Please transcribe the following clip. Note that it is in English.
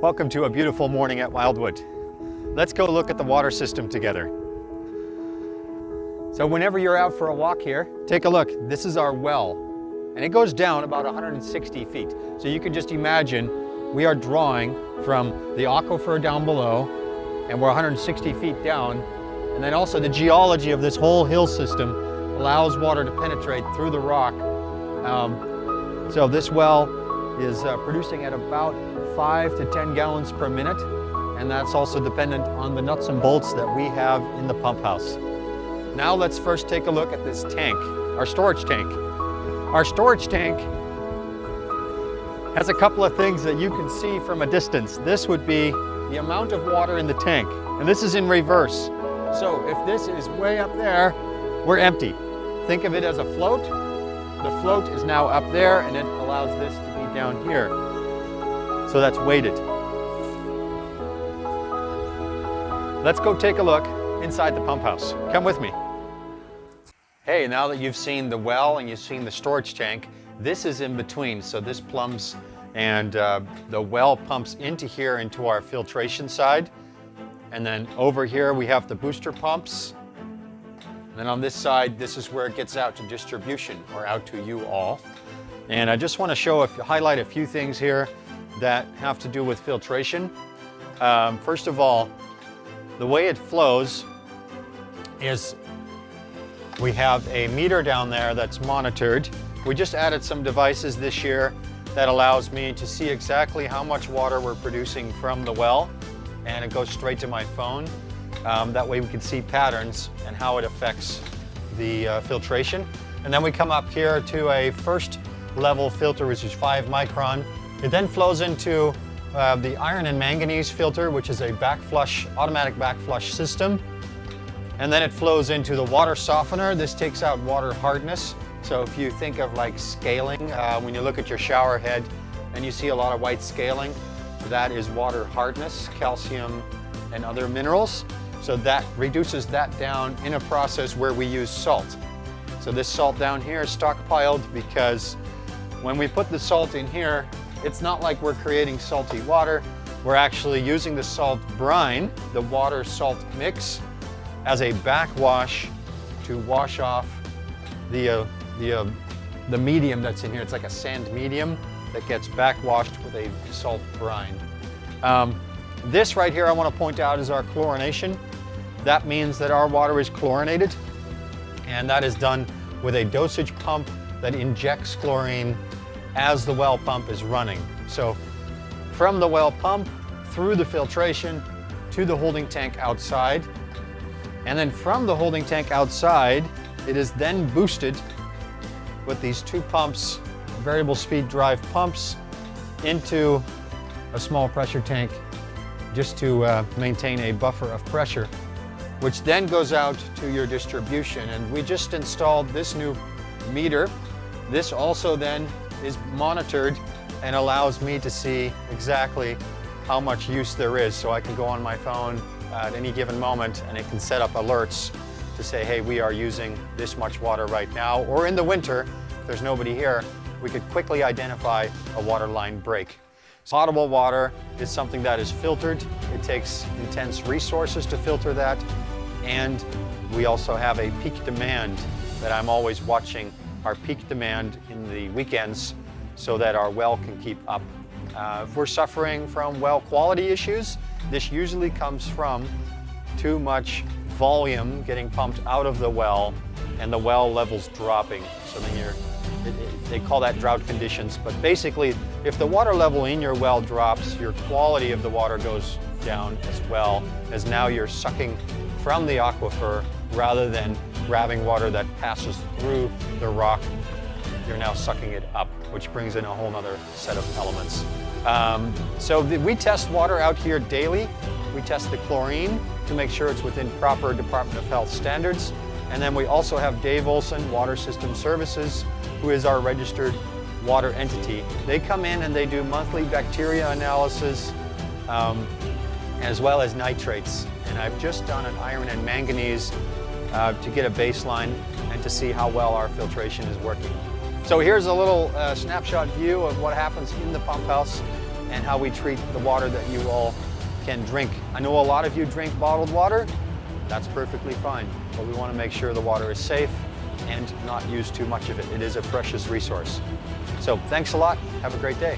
Welcome to a beautiful morning at Wildwood. Let's go look at the water system together. So whenever you're out for a walk here, take a look. This is our well, and it goes down about 160 feet. So you can just imagine we are drawing from the aquifer down below, and we're 160 feet down. And then also the geology of this whole hill system allows water to penetrate through the rock. So this well is producing at about 5 to 10 gallons per minute, and that's also dependent on the nuts and bolts that we have in the pump house. Now let's first take a look at this tank, our storage tank. Our storage tank has a couple of things that you can see from a distance. This would be the amount of water in the tank, and this is in reverse. So if this is way up there, we're empty. Think of it as a float. The float is now up there, and it allows this to be down here. So that's weighted. Let's go take a look inside the pump house. Come with me. Hey, now that you've seen the well and you've seen the storage tank, this is in between. So this plumbs and the well pumps into here into our filtration side. And then over here we have the booster pumps. And then on this side, this is where it gets out to distribution or out to you all. And I just want to highlight a few things here that have to do with filtration. First of all, the way it flows is we have a meter down there that's monitored. We just added some devices this year that allows me to see exactly how much water we're producing from the well, and it goes straight to my phone. That way we can see patterns and how it affects the filtration. And then we come up here to a first level filter, which is 5 micron. It then flows into the iron and manganese filter, which is a automatic backflush system. And then it flows into the water softener. This takes out water hardness. So if you think of like scaling, when you look at your shower head and you see a lot of white scaling, that is water hardness, calcium and other minerals. So that reduces that down in a process where we use salt. So this salt down here is stockpiled because when we put the salt in here, it's not like we're creating salty water. We're actually using the salt brine, the water salt mix, as a backwash to wash off the medium that's in here. It's like a sand medium that gets backwashed with a salt brine. This right here I want to point out is our chlorination. That means that our water is chlorinated, and that is done with a dosage pump that injects chlorine as the well pump is running. So from the well pump through the filtration to the holding tank outside, and then from the holding tank outside, it is then boosted with these 2 pumps, variable speed drive pumps, into a small pressure tank just to maintain a buffer of pressure, which then goes out to your distribution. And we just installed this new meter. This also then is monitored and allows me to see exactly how much use there is. So I can go on my phone at any given moment and it can set up alerts to say, hey, we are using this much water right now. Or in the winter, if there's nobody here, we could quickly identify a water line break. Potable water is something that is filtered. It takes intense resources to filter that. And we also have a peak demand that I'm always watching, our peak demand in the weekends, so that our well can keep up. If we're suffering from well quality issues, this usually comes from too much volume getting pumped out of the well and the well levels dropping. So then they call that drought conditions, but basically if the water level in your well drops, your quality of the water goes down as well, as now you're sucking from the aquifer rather than grabbing water that passes through the rock. You're now sucking it up, which brings in a whole other set of elements. We test water out here daily. We test the chlorine to make sure it's within proper Department of Health standards. And then we also have Dave Olson, Water System Services, who is our registered water entity. They come in and they do monthly bacteria analysis, as well as nitrates. And I've just done an iron and manganese to get a baseline and to see how well our filtration is working. So here's a little snapshot view of what happens in the pump house. and how we treat the water that you all can drink. I know a lot of you drink bottled water. That's perfectly fine, but we want to make sure the water is safe and not use too much of it. It is a precious resource. So thanks a lot. Have a great day.